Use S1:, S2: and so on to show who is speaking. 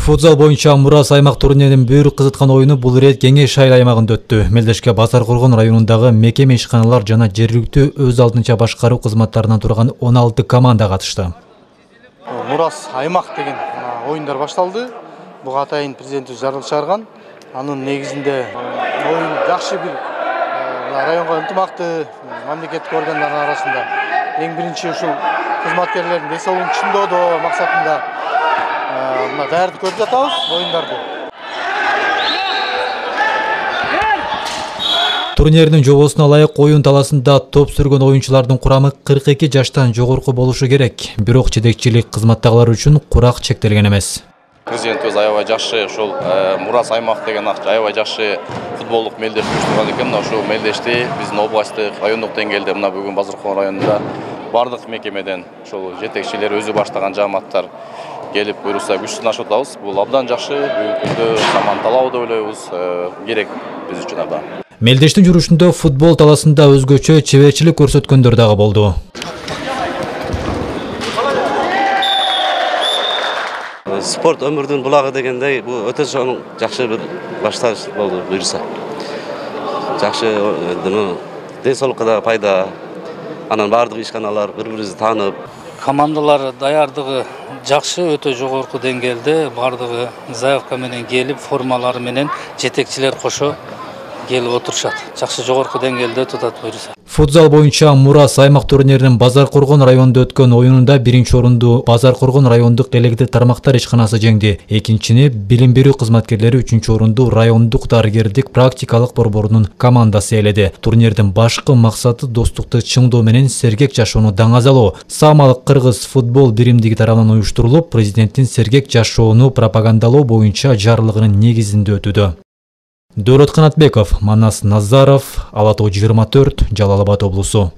S1: Футзал боюнча Мурас аймак турниринин бүйрүк кызыткан оюну бул ирет Кеңеш айыл аймагында өттү. Мелдешке Базаркоргон районундагы мекеме ишканалар жана жергиликтүү өз алдынча башкаруу кызматтарынан турган 16 команда катышты.
S2: Мурас аймак деген оюндар башталды. Буга атайын президенти жаргыл чыгарган. Анын негизинде оюн жакшы бир районго ынтымактуу мамлекеттик органдардын арасында эң биринчи ушул кызматкерлердин десолун чындоодо максатында даярдык көрүп жатабыз оюндарды.
S1: Турнирдин жобосуна ылайык оюн таласында топ сүргөн оюнчулардын курамы 42 жаштан жогорку болушу керек. Бирок жетекчилик кызматтагылар үчүн курак чектелген эмес.
S3: Президентибиз аябай жакшы ушул Мурас аймак деген аябай жакшы футболдук мелдеш уюштурган экен. Ошол мелдешти биздин областтык, райондук деңгээлде мына бүгүн Базаркоргон районунда бардык мекемеден ошол жетекчилер өзү баштаган жааматтар келип буйруса күч сынашып атабыз. Бул абдан жакшы, бүгүнкү күндө заман талабы деп ойлойбуз, керек биз үчүн абдан.
S1: Мелдештин жүрүшүндө футбол таласында өзгөчө чеберчилик көрсөткөндөр дагы болду.
S4: Спорт өмүрдүн булагы дегендей, бул өтө чоң жакшы бир башташ болду буйруса. Жакшы ден соолукка да пайда. Анан бардык ишканалар бири-бирибизди таанып,
S5: командалар даярдыгы жакшы, өтө жогорку деңгээлде, бардыгы заявка менен келип, формалары менен жетекчилер кошо келип отурушат. Жакшы жогорку деңгээлде тутат буйруса.
S1: Футзал боюнча Мурас аймак турниринин Базаркоргон районунда өткөн оюнунда биринчи орунду Базаркоргон райондук электр тармактар ишканасы жеңди. Экинчини билим берүү кызматкерлери, үчүнчү орунду райондук дарыгердик практикалык борборунун командасы ээледи. Турнирдин башкы максаты достукту чыңдоо менен сергек жашоону даңазалоо. Самалык кыргыз футбол биримдиги тарабынан уюштурулуп, президенттин сергек жашоону пропагандалоо боюнча жарлыгынын негизинде өтүүдө. Дөрөт Канатбеков, Манас Назаров, Ала Тоо 24, Жалал Абад облусу.